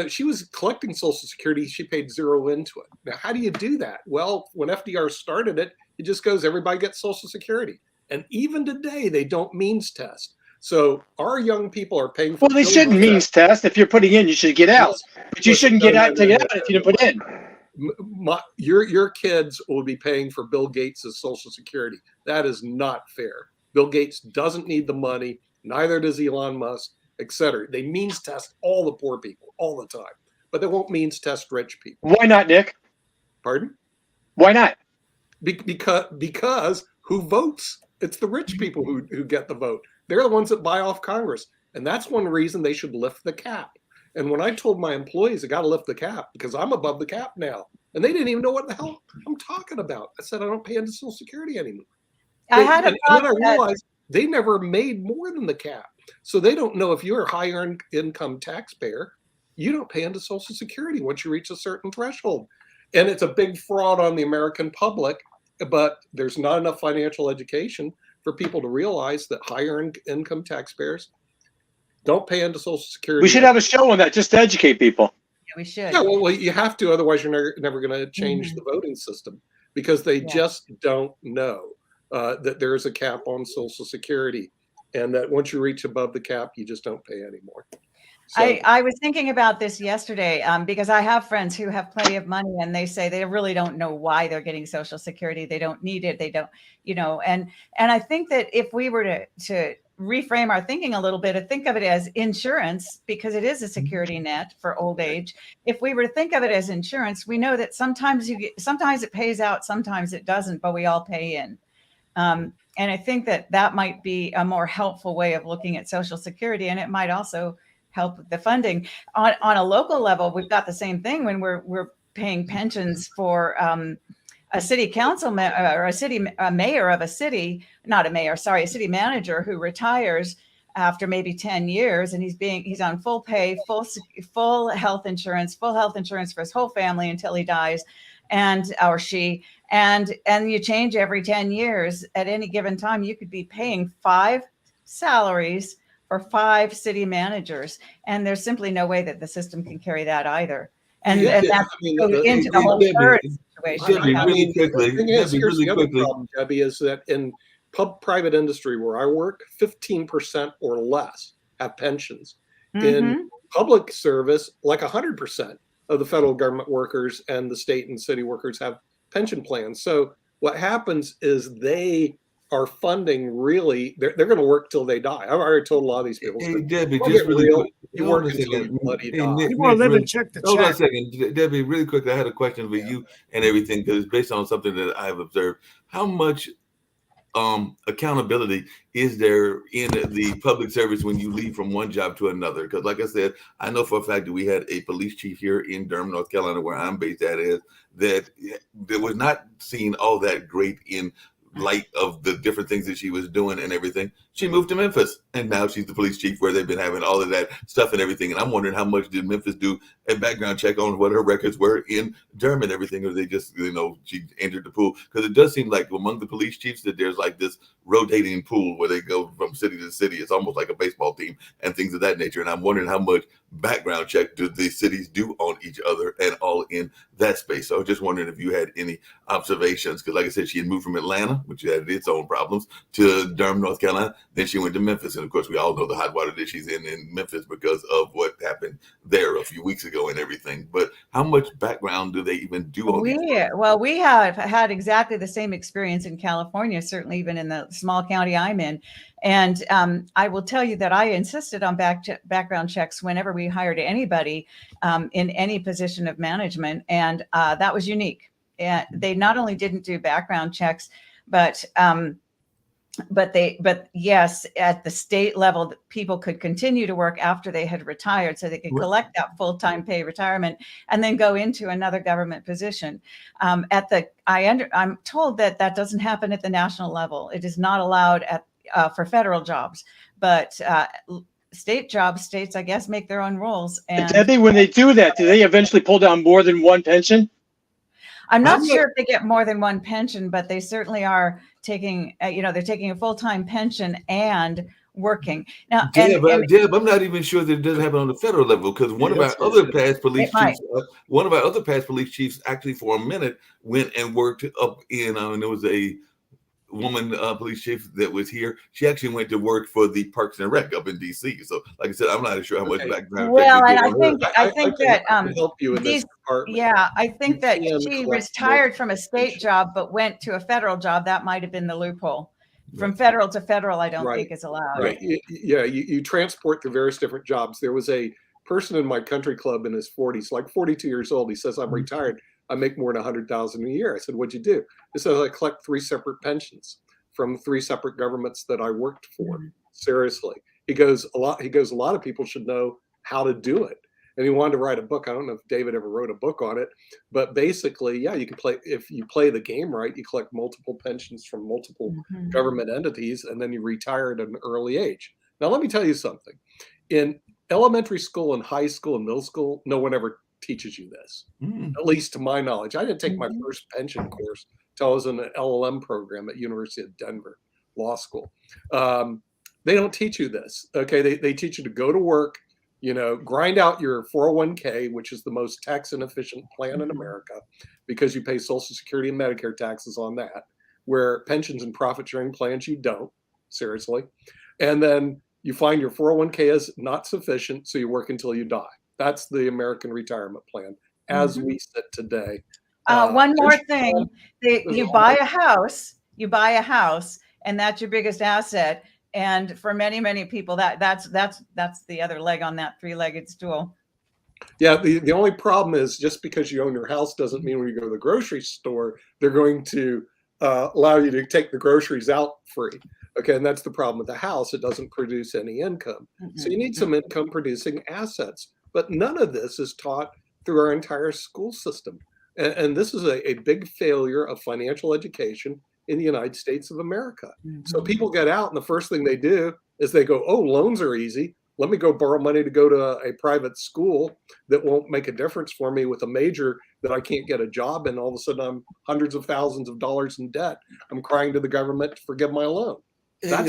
she was collecting Social Security. She paid zero into it. Now, how do you do that? Well, when FDR started it, it just goes, everybody gets Social Security. And even today, they don't means test. So our young people are paying for. Well, they shouldn't means test. If you're putting in, you should get out. But you shouldn't get out, take it out if you didn't put in. Your kids will be paying for Bill Gates' Social Security. That is not fair. Bill Gates doesn't need the money. Neither does Elon Musk, etc. They means test all the poor people all the time, but they won't means test rich people. Why not, Nick? Pardon? Why not? Because who votes? It's the rich people who get the vote. They're the ones that buy off Congress. And that's one reason they should lift the cap. And when I told my employees I got to lift the cap because I'm above the cap now, and they didn't even know what the hell I'm talking about. I said, I don't pay into Social Security anymore. And then I realized they never made more than the cap. So they don't know if you're a higher income taxpayer, you don't pay into Social Security once you reach a certain threshold. And it's a big fraud on the American public, but there's not enough financial education for people to realize that higher income taxpayers don't pay into Social Security. We should have a show on that just to educate people. Yeah, we should. Yeah, well, you have to, otherwise you're never going to change the voting system because they just don't know that there is a cap on Social Security, and that once you reach above the cap, you just don't pay anymore. So, I was thinking about this yesterday because I have friends who have plenty of money and they say they really don't know why they're getting Social Security. They don't need it. They don't, and I think that if we were to reframe our thinking a little bit and think of it as insurance, because it is a security net for old age. If we were to think of it as insurance, we know that sometimes it pays out, sometimes it doesn't, but we all pay in. And I think that might be a more helpful way of looking at Social Security, and it might also help with the funding. On a local level, we've got the same thing when we're paying pensions for a city council or a city mayor of a city, not a mayor, sorry, a city manager who retires after maybe 10 years, and he's on full pay, full health insurance for his whole family until he dies, or she, and you change every 10 years. At any given time, you could be paying 5 salaries for 5 city managers, and there's simply no way that the system can carry that either. And that's into the whole third situation. Really quickly, here's the other problem, Debbie, is that in private industry where I work, 15% or less have pensions. In public service, like 100% of the federal government workers and the state and city workers have pension plans. So what happens is they are funding really, they're going to work till they die. I've already told a lot of these people. Hey, Debbie, just really quick. You work until you bloody die. You want to live and check the Hold on a check. second. Debbie, really quick, I had a question for you and everything because it's based on something that I've observed. How much accountability is there in the public service when you leave from one job to another? Because like I said, I know for a fact that we had a police chief here in Durham, North Carolina, where I'm based at, is that was not seen all that great in light of the different things that she was doing and everything. She moved to Memphis, and now she's the police chief where they've been having all of that stuff and everything. And I'm wondering how much did Memphis do a background check on what her records were in Durham and everything, or they just, she entered the pool? Because it does seem like among the police chiefs that there's like this rotating pool where they go from city to city. It's almost like a baseball team and things of that nature. And I'm wondering how much background check do the cities do on each other and all in that space. So I was just wondering if you had any observations, because like I said, she had moved from Atlanta, which had its own problems, to Durham, North Carolina. Then she went to Memphis, and of course we all know the hot water that she's in Memphis because of what happened there a few weeks ago and everything. But how much background do they even do on these? Well, we have had exactly the same experience in California, certainly even in the small county I'm in. And I will tell you that I insisted on background checks whenever we hired anybody in any position of management. And that was unique. And they not only didn't do background checks, but but yes, at the state level, people could continue to work after they had retired, so they could collect that full-time pay retirement and then go into another government position. I'm told that that doesn't happen at the national level. It is not allowed at for federal jobs, but state jobs, states, I guess, make their own rules. And Debbie, when they do that, do they eventually pull down more than one pension? I'm not sure if they get more than one pension, but they certainly are taking, they're taking a full-time pension and working. Now, Deb, I'm not even sure that it doesn't happen on the federal level, because one of our other past police chiefs, actually for a minute went and worked up in, and there was a woman police chief that was here. She actually went to work for the Parks and Rec up in DC. So, like I said, I'm not sure how much background. Well, and I think that help you in this department. Yeah, I think that can she collect retired from a state job but went to a federal job. That might have been the loophole. From federal to federal, I don't think is allowed. Right. Yeah, you transport to various different jobs. There was a person in my country club in his 40s, like 42 years old. He says, I'm retired. I make more than $100,000 a year. I said, what'd you do? He says, I collect 3 separate pensions from 3 separate governments that I worked for. Seriously. He goes, a lot of people should know how to do it. And he wanted to write a book. I don't know if David ever wrote a book on it, but basically, yeah, you can if you play the game right, you collect multiple pensions from multiple government entities, and then you retire at an early age. Now, let me tell you something. In elementary school and high school and middle school, no one ever teaches you this, at least to my knowledge. I didn't take my first pension course until I was in an LLM program at University of Denver Law School. They don't teach you this. Okay, they teach you to go to work, grind out your 401k, which is the most tax inefficient plan in America, because you pay Social Security and Medicare taxes on that, where pensions and profit sharing plans you don't, seriously. And then you find your 401k is not sufficient, so you work until you die. That's the American retirement plan as we sit today. One more thing, you buy a house, and that's your biggest asset. And for many, many people, that's the other leg on that 3-legged stool. Yeah, the only problem is, just because you own your house doesn't mean when you go to the grocery store, they're going to allow you to take the groceries out free. Okay, and that's the problem with the house. It doesn't produce any income. So you need some income producing assets. But none of this is taught through our entire school system. And this is a big failure of financial education in the United States of America. So people get out, and the first thing they do is they go, oh, loans are easy. Let me go borrow money to go to a private school that won't make a difference for me with a major that I can't get a job in. All of a sudden, I'm hundreds of thousands of dollars in debt. I'm crying to the government to forgive my loan. Nick,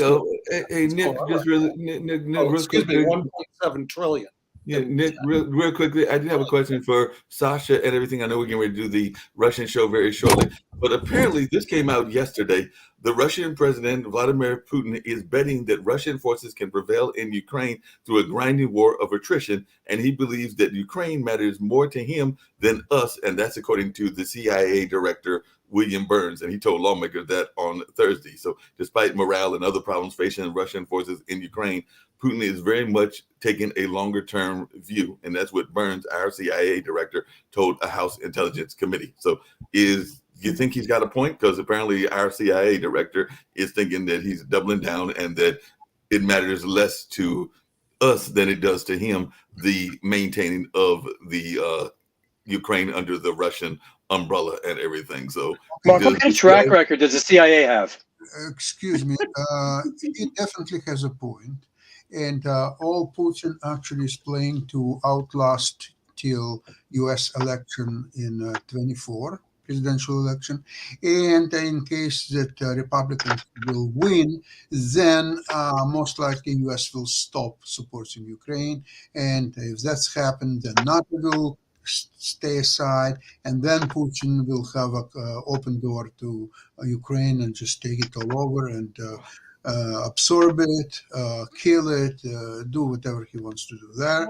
just really, Nick, excuse me, 1.7 trillion. Yeah, Nick, real quickly, I did have a question for Sasha and everything. I know we're getting ready to do the Russian show very shortly, but apparently this came out yesterday. The Russian president, Vladimir Putin, is betting that Russian forces can prevail in Ukraine through a grinding war of attrition, and he believes that Ukraine matters more to him than us, and that's according to the CIA director, William Burns, and he told lawmakers that on Thursday. So despite morale and other problems facing Russian forces in Ukraine, Putin is very much taking a longer term view. And that's what Burns, our CIA director, told a House Intelligence Committee. So you think he's got a point? Because apparently our CIA director is thinking that he's doubling down and that it matters less to us than it does to him, the maintaining of the Ukraine under the Russian umbrella and everything. So Mark, what kind of track record does the CIA have? Excuse me, it definitely has a point. And all Putin actually is playing to outlast till U.S. election in 24, presidential election. And in case that Republicans will win, then most likely U.S. will stop supporting Ukraine. And if that's happened, then NATO will stay aside, and then Putin will have an open door to Ukraine and just take it all over and absorb it, kill it, do whatever he wants to do there.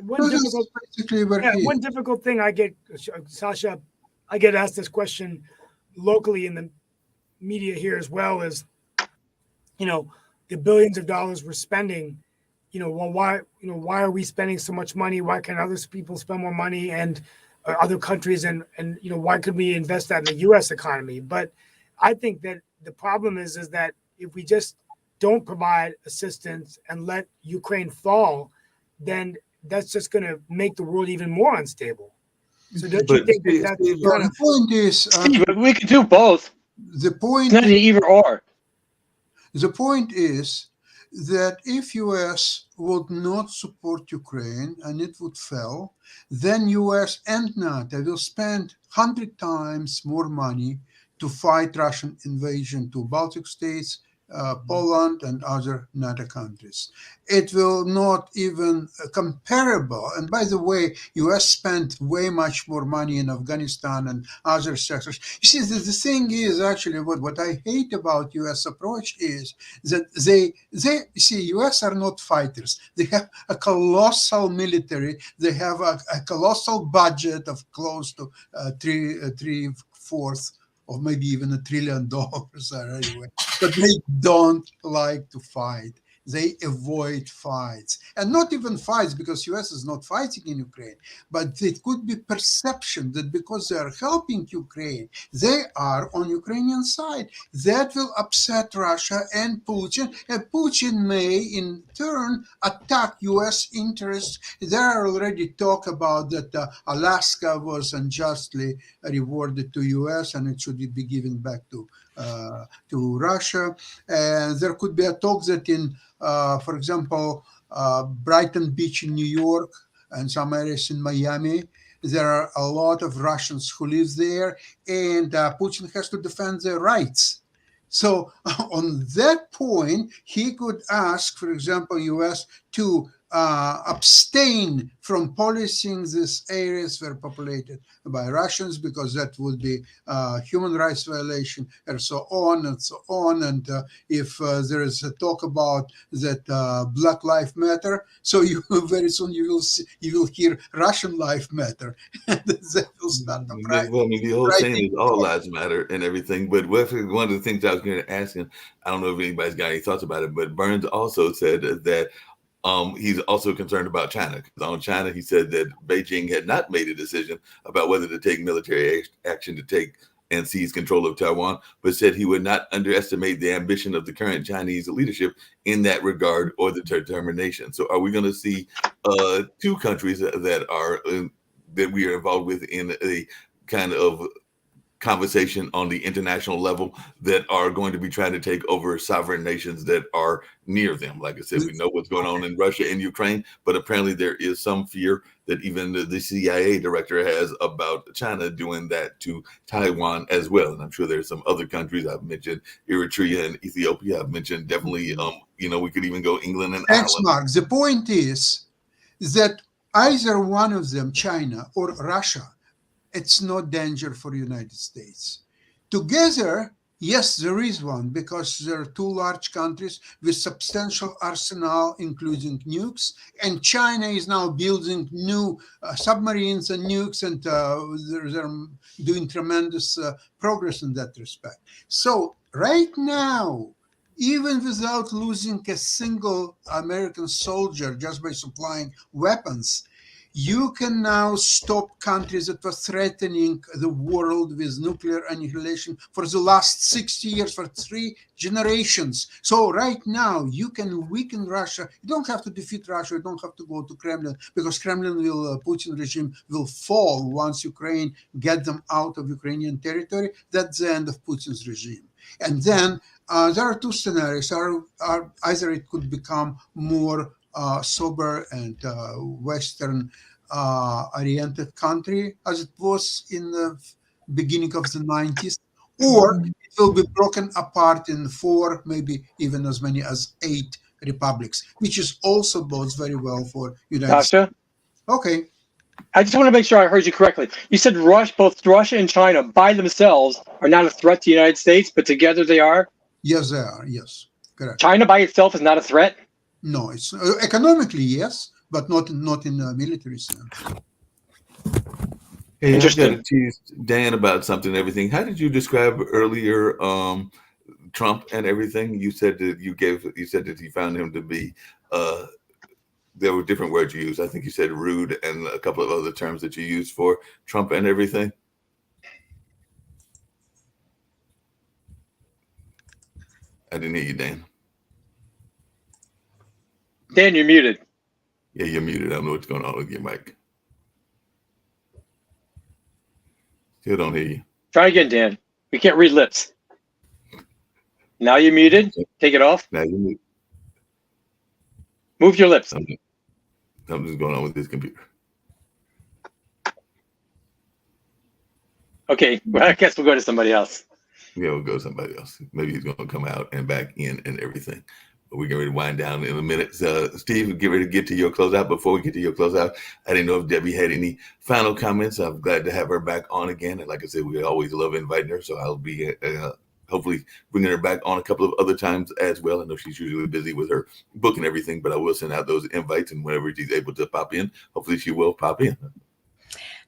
One difficult thing I get, Sasha, I get asked this question locally in the media here as well, is, the billions of dollars we're spending, why are we spending so much money? Why can other people spend more money and other countries? And why could we invest that in the U.S. economy? But I think that the problem is that, if we just don't provide assistance and let Ukraine fall, then that's just going to make the world even more unstable. So don't you But think that Steve, that's Steve, Well, kind the of point is, Steve, we could do both. the point It's not an either or. The point is that if US would not support Ukraine and it would fail, then US and NATO will spend 100 times more money to fight Russian invasion to Baltic states, Poland, and other NATO countries. It will not even comparable. And by the way, US spent way much more money in Afghanistan and other sectors. You see, the thing is actually what I hate about US approach is that they you see, US are not fighters. They have a colossal military. They have a colossal budget of close to three-fourths or maybe even $1 trillion anyway. But they don't like to fight. They avoid fights, and not even fights because US is not fighting in Ukraine, but it could be perception that because they are helping Ukraine, they are on Ukrainian side. That will upset Russia and Putin may in turn attack US interests. There are already talk about that Alaska was unjustly rewarded to US and it should be given back to Russia. And there could be a talk that in for example, Brighton Beach in New York and some areas in Miami, there are a lot of Russians who live there, and Putin has to defend their rights. So on that point, he could ask, for example, US to abstain from policing these areas were populated by Russians because that would be human rights violation and so on and so on. And if there is a talk about that Black Lives Matter, so you very soon you will hear Russian Life Matter, and that will start the pride. Well, I mean, the whole saying is all lives matter and everything. But one of the things I was going to ask him, I don't know if anybody's got any thoughts about it, but Burns also said that he's also concerned about China. On China, he said that Beijing had not made a decision about whether to take military action to take and seize control of Taiwan, but said he would not underestimate the ambition of the current Chinese leadership in that regard or the determination. So are we going to see two countries that are that we are involved with in a kind of conversation on the international level that are going to be trying to take over sovereign nations that are near them? Like I said, we know what's going on in Russia and Ukraine, but apparently there is some fear that even the CIA director has about China doing that to Taiwan as well. And I'm sure there's some other countries. I've mentioned Eritrea and Ethiopia. I've mentioned definitely, we could even go England and Thanks, Ireland. Mark. The point is that either one of them, China or Russia, it's no danger for the United States. Together, yes, there is one because there are two large countries with substantial arsenal, including nukes, and China is now building new submarines and nukes, and they're doing tremendous progress in that respect. So right now, even without losing a single American soldier just by supplying weapons, you can now stop countries that were threatening the world with nuclear annihilation for the last 60 years, for 3 generations. So right now, you can weaken Russia. You don't have to defeat Russia. You don't have to go to Kremlin because Putin regime will fall once Ukraine get them out of Ukrainian territory. That's the end of Putin's regime. And then there are two scenarios. Either it could become more sober and Western oriented country as it was in the beginning of the 90s, or it will be broken apart in 4, maybe even as many as 8 republics, which is also bodes very well for United States. Okay. I just want to make sure I heard you correctly. You said both Russia and China by themselves are not a threat to the United States, but together they are? Yes, they are. Yes, correct. China by itself is not a threat? No, it's economically, yes, but not in a military sense. Hey, I got to tease Dan about something and everything. How did you describe earlier Trump and everything? You said that you found him to be there were different words you used. I think you said rude and a couple of other terms that you used for Trump and everything. I didn't hear you, Dan. Dan, you're muted. Yeah, you're muted. I don't know what's going on with your mic. Still don't hear you. Try again, Dan. We can't read lips. Now you're muted. Take it off. Now you're muted. Move your lips. Something's going on with this computer. Okay, well, I guess we'll go to somebody else. Yeah, we'll go to somebody else. Maybe he's going to come out and back in and everything. But we're getting ready to wind down in a minute. Steve, get ready to get to your closeout. Before we get to your closeout, I didn't know if Debbie had any final comments. I'm glad to have her back on again. And like I said, we always love inviting her. So I'll be hopefully bringing her back on a couple of other times as well. I know she's usually busy with her book and everything, but I will send out those invites. And whenever she's able to pop in, hopefully she will pop in.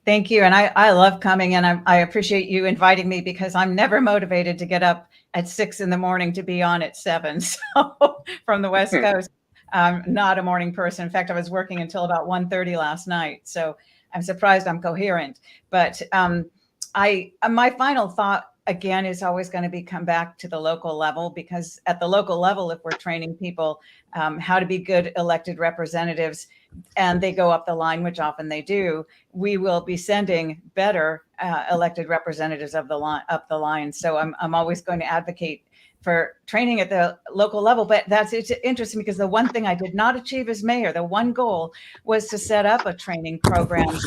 Thank you. And I love coming, and I appreciate you inviting me, because I'm never motivated to get up at 6 a.m. to be on at 7. So from the West Coast, I'm not a morning person. In fact, I was working until about 1:30 last night. So I'm surprised I'm coherent. But my final thought, again, is always going to be come back to the local level, because at the local level, if we're training people how to be good elected representatives, and they go up the line, which often they do, we will be sending better elected representatives up the line. So I'm always going to advocate for training at the local level. But it's interesting, because the one thing I did not achieve as mayor, the one goal was to set up a training program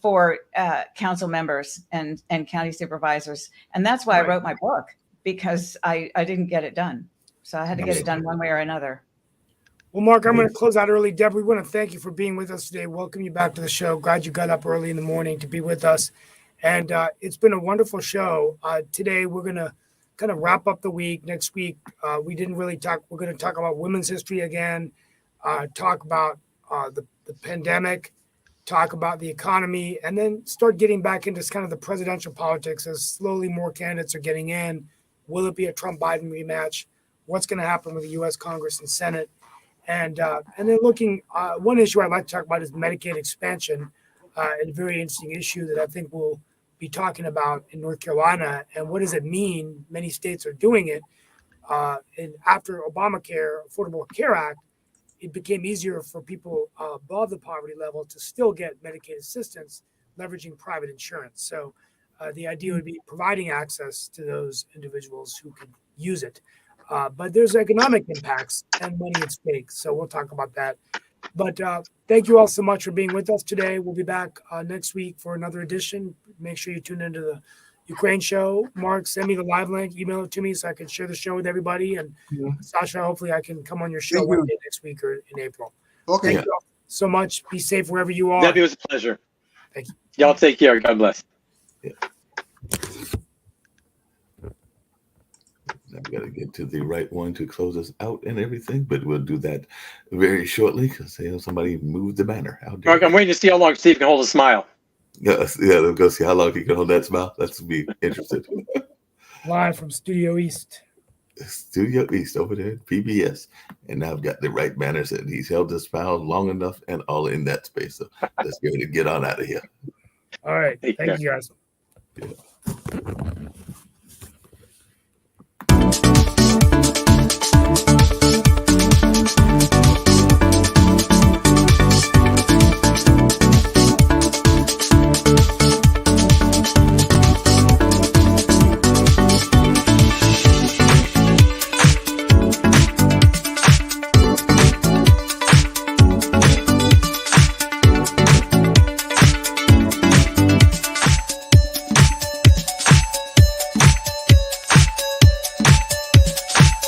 for council members and county supervisors. And that's why I wrote my book, because I didn't get it done. So I had to get it done one way or another. Well, Mark, I'm going to close out early. Deb, we want to thank you for being with us today. Welcome you back to the show. Glad you got up early in the morning to be with us. And it's been a wonderful show. Today, we're going to kind of wrap up the week. Next week, we didn't really talk. We're going to talk about women's history again, talk about the pandemic, talk about the economy, and then start getting back into kind of the presidential politics as slowly more candidates are getting in. Will it be a Trump-Biden rematch? What's going to happen with the U.S. Congress and Senate? And then looking, one issue I'd like to talk about is Medicaid expansion, a very interesting issue that I think we'll be talking about in North Carolina. And what does it mean? Many states are doing it. And after Obamacare, Affordable Care Act, it became easier for people above the poverty level to still get Medicaid assistance, leveraging private insurance. So the idea would be providing access to those individuals who could use it. But there's economic impacts and money at stake. So we'll talk about that. But thank you all so much for being with us today. We'll be back next week for another edition. Make sure you tune into the Ukraine show. Mark, send me the live link, email it to me so I can share the show with everybody. And Sasha, hopefully I can come on your show one day next week or in April. Okay. Thank you all so much. Be safe wherever you are. Debbie, it was a pleasure. Thank you. Y'all take care. God bless. Yeah. I've got to get to the right one to close us out and everything, but we'll do that very shortly because somebody moved the banner. How dare Mark, I'm waiting to see how long Steve can hold a smile. yeah, let's go see how long he can hold that smile. Let's be interested. Live from Studio East. Studio East over there at PBS. And now I've got the right banner said he's held the smile long enough and all in that space. So let's get on out of here. All right. Take Thank care. you, guys. Yeah.